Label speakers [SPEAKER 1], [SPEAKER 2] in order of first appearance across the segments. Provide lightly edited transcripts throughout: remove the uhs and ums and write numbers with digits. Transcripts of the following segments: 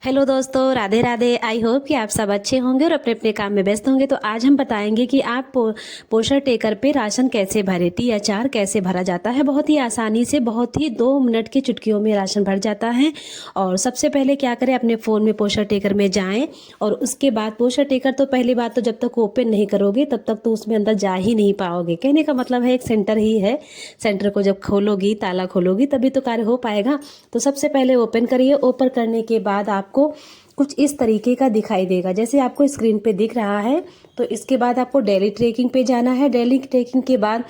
[SPEAKER 1] Hello दोस्तों, Radhe Radhe. I hope कि आप सब अच्छे होंगे और अपने अपने काम में व्यस्त होंगे। तो आज हम बताएंगे कि आप पोषण टेकर पे राशन कैसे भरें, T या 4 कैसे भरा जाता है। बहुत ही आसानी से, बहुत ही 2 मिनट की चुटकियों में राशन भर जाता है। और सबसे पहले क्या करें, अपने फ़ोन में पोषण टेकर में जाएं और उसके बाद पोषण टेकर तो पहली बात तो जब तक ओपन नहीं करोगे तब तक तो उसमें अंदर जा ही नहीं पाओगे। कहने का मतलब है एक सेंटर ही है। सेंटर को जब खोलोगी, ताला खोलोगी, तभी तो कार्य हो पाएगा। तो सबसे पहले ओपन करिए। ओपन करने के बाद आपको कुछ इस तरीके का दिखाई देगा, जैसे आपको स्क्रीन पे दिख रहा है। तो इसके बाद आपको डेली ट्रैकिंग पे जाना है। डेली ट्रैकिंग के बाद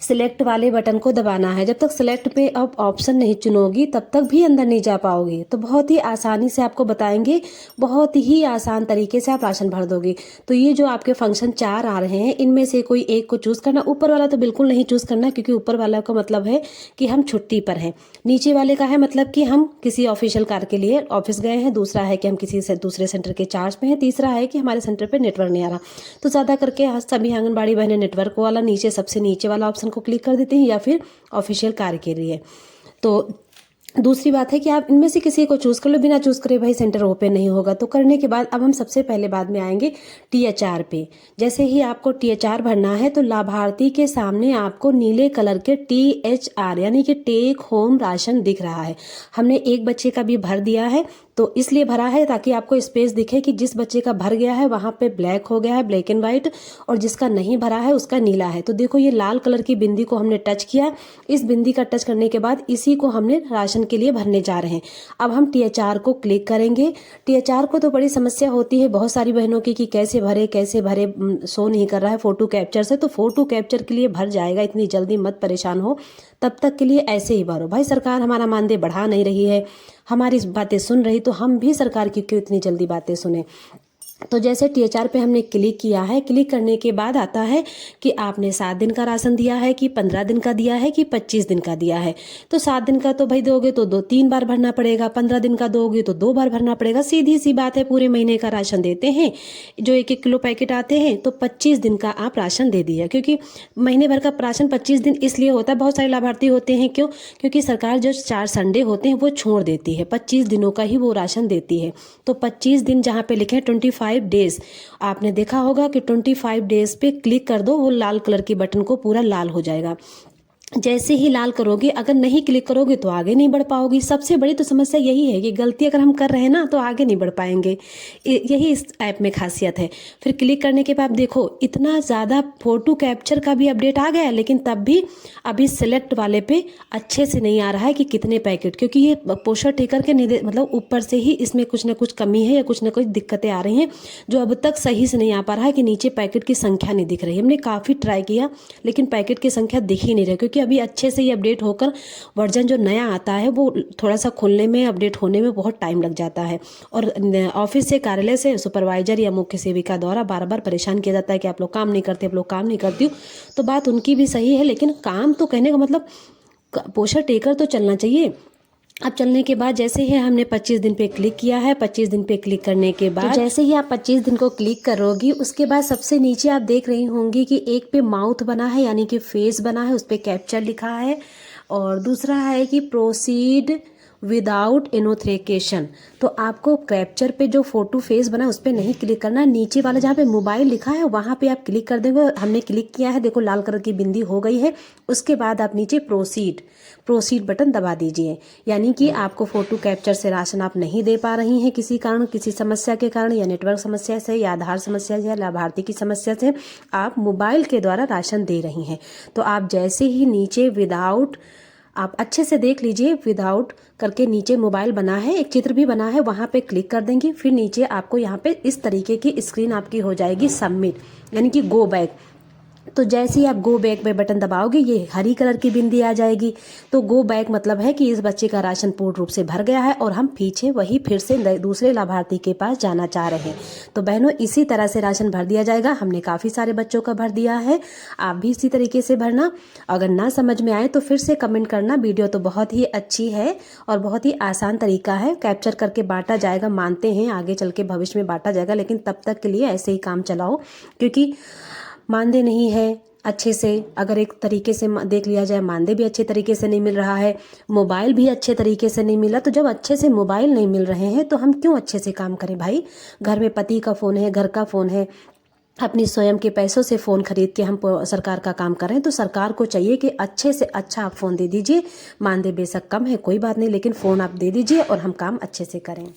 [SPEAKER 1] सिलेक्ट वाले बटन को दबाना है। जब तक सिलेक्ट पे आप ऑप्शन नहीं चुनोगी तब तक भी अंदर नहीं जा पाओगे। तो बहुत ही आसानी से आपको बताएंगे, बहुत ही आसान तरीके से आप राशन भर दोगे। तो ये जो आपके फंक्शन 4 आ रहे हैं, इनमें से कोई एक को चूज़ करना। ऊपर वाला तो बिल्कुल नहीं चूज़ करना, क्योंकि ऊपर वाला का मतलब है कि हम छुट्टी पर हैं। नीचे वाले का है मतलब कि हम किसी ऑफिशियल कार्य के लिए ऑफिस गए हैं। दूसरा है कि हम किसी से दूसरे सेंटर के चार्ज में हैं। तीसरा है कि हमारे सेंटर पर नेटवर्क नहीं आ रहा। तो ज़्यादा करके सभी आंगनबाड़ी बहनें नेटवर्क वाला नीचे सबसे नीचे वाला ऑप्शन को क्लिक कर देते हैं, या फिर ऑफिशियल कार्य के लिए। तो दूसरी बात है कि आप इनमें से किसी को चूज़ कर लो। बिना चूज़ करे भाई सेंटर ओपन नहीं होगा। तो करने के बाद अब हम सबसे पहले बाद में आएंगे T/4 पे। जैसे ही आपको T/4 भरना है तो लाभार्थी के सामने आपको नीले कलर के THR यानी कि टेक होम राशन दिख रहा है। हमने एक बच्चे का भी भर दिया है, तो इसलिए भरा है ताकि आपको स्पेस दिखे कि जिस बच्चे का भर गया है वहाँ पे ब्लैक हो गया है, ब्लैक एंड व्हाइट, और जिसका नहीं भरा है उसका नीला है। तो देखो ये लाल कलर की बिंदी को हमने टच किया। इस बिंदी का टच करने के बाद इसी को हमने राशन के लिए भरने जा रहे हैं। अब हम T/4 को क्लिक करेंगे। T/4 को तो बड़ी समस्या होती है बहुत सारी बहनों की कि कैसे भरे कैसे भरे, शो नहीं कर रहा है फोटो कैप्चर से। तो फोटो कैप्चर के लिए भर जाएगा, इतनी जल्दी मत परेशान हो। तब तक के लिए ऐसे ही भरो। भाई सरकार हमारा मानदेय बढ़ा नहीं रही है, हमारी बातें सुन रही, तो हम भी सरकार की क्यों इतनी जल्दी बातें सुने। तो जैसे T/4 पे हमने क्लिक किया है, क्लिक करने के बाद आता है कि आपने 7 दिन का राशन दिया है कि 15 दिन का दिया है कि 25 दिन का दिया है। तो 7 दिन का तो भाई दोगे तो 3 बार भरना पड़ेगा, 15 दिन का दोगे तो 2 बार भरना पड़ेगा। सीधी सी बात है, पूरे महीने का राशन देते हैं जो 1-1 किलो पैकेट आते हैं, तो 25 दिन का आप राशन दे दिया। क्योंकि महीने भर का राशन 25 दिन इसलिए होता है, बहुत सारे लाभार्थी होते हैं क्यों, क्योंकि सरकार जो 4 संडे होते हैं वो छोड़ देती है, 25 दिनों का ही वो राशन देती है। तो 25 दिन जहाँ पे लिखे 25 डेज, आपने देखा होगा कि 25 डेज पे क्लिक कर दो, वो लाल कलर की बटन को पूरा लाल हो जाएगा। जैसे ही लाल करोगे, अगर नहीं क्लिक करोगे तो आगे नहीं बढ़ पाओगी। सबसे बड़ी तो समस्या यही है कि गलती अगर हम कर रहे हैं ना तो आगे नहीं बढ़ पाएंगे। यही इस ऐप में खासियत है। फिर क्लिक करने के बाद देखो इतना ज़्यादा फोटो कैप्चर का भी अपडेट आ गया है, लेकिन तब भी अभी सिलेक्ट वाले पे अच्छे से नहीं आ रहा है कि कितने पैकेट, क्योंकि ये पोषण टेकर के मतलब ऊपर से ही इसमें कुछ ना कुछ कमी है या कुछ ना कुछ दिक्कतें आ रही हैं, जो अब तक सही से नहीं आ पा रहा है कि नीचे पैकेट की संख्या नहीं दिख रही। हमने काफ़ी ट्राई किया लेकिन पैकेट की संख्या दिख ही नहीं रही, क्योंकि अभी अच्छे से ये अपडेट होकर वर्जन जो नया आता है वो थोड़ा सा खुलने में, अपडेट होने में बहुत टाइम लग जाता है। और ऑफिस से, कार्यालय से सुपरवाइजर या मुख्य सेविका द्वारा बार बार परेशान किया जाता है कि आप लोग काम नहीं करते, आप लोग काम नहीं करती हो। तो बात उनकी भी सही है, लेकिन काम तो, कहने का मतलब पोषण टेकर तो चलना चाहिए। अब चलने के बाद जैसे ही हमने 25 दिन पे क्लिक किया है, 25 दिन पे क्लिक करने के बाद जैसे ही आप 25 दिन को क्लिक करोगी, उसके बाद सबसे नीचे आप देख रही होंगी कि एक पे माउथ बना है यानी कि फेस बना है, उस पर कैप्चर लिखा है, और दूसरा है कि प्रोसीड विदाउट एनोथ्रेकेशन। तो आपको कैप्चर पे जो फोटो फेस बना है उस पर नहीं क्लिक करना, नीचे वाला जहाँ पे मोबाइल लिखा है वहाँ पे आप क्लिक कर देंगे। हमने क्लिक किया है, देखो लाल कलर की बिंदी हो गई है। उसके बाद आप नीचे प्रोसीड बटन दबा दीजिए। यानी कि आपको फोटो कैप्चर से राशन आप नहीं दे पा रही हैं किसी कारण, किसी समस्या के कारण, या नेटवर्क समस्या से, या आधार समस्या से, या लाभार्थी की समस्या से आप मोबाइल के द्वारा राशन दे रही हैं। तो आप जैसे ही नीचे विदाउट, आप अच्छे से देख लीजिए, विदाउट करके नीचे मोबाइल बना है, एक चित्र भी बना है, वहाँ पे क्लिक कर देंगे। फिर नीचे आपको यहाँ पे इस तरीके की स्क्रीन आपकी हो जाएगी सबमिट, यानी कि गो बैक। तो जैसे ही आप गो बैक पे बटन दबाओगे, ये हरी कलर की बिंदी आ जाएगी। तो गो बैक मतलब है कि इस बच्चे का राशन पूर्ण रूप से भर गया है और हम पीछे वही फिर से दूसरे लाभार्थी के पास जाना चाह रहे हैं। तो बहनों, इसी तरह से राशन भर दिया जाएगा। हमने काफ़ी सारे बच्चों का भर दिया है, आप भी इसी तरीके से भरना। अगर ना समझ में आए तो फिर से कमेंट करना। वीडियो तो बहुत ही अच्छी है और बहुत ही आसान तरीका है, कैप्चर करके बांटा जाएगा, मानते हैं आगे चल के भविष्य में बांटा जाएगा, लेकिन तब तक के लिए ऐसे ही काम चलाओ, क्योंकि मानदेय नहीं है, अच्छे से, अगर एक तरीके से देख लिया जाए, मानदेय भी अच्छे तरीके से नहीं मिल रहा है, मोबाइल भी अच्छे तरीके से नहीं मिला, तो जब अच्छे से मोबाइल नहीं मिल रहे हैं तो हम क्यों अच्छे से काम करें भाई। घर में पति का फ़ोन है, घर का फ़ोन है, अपनी स्वयं के पैसों से फ़ोन खरीद के हम सरकार का काम कर रहे हैं, तो सरकार को चाहिए कि अच्छे से अच्छा आप फ़ोन दे दीजिए। मानदेय बेशक कम है, कोई बात नहीं, लेकिन फ़ोन आप दे दीजिए और हम काम अच्छे से करें।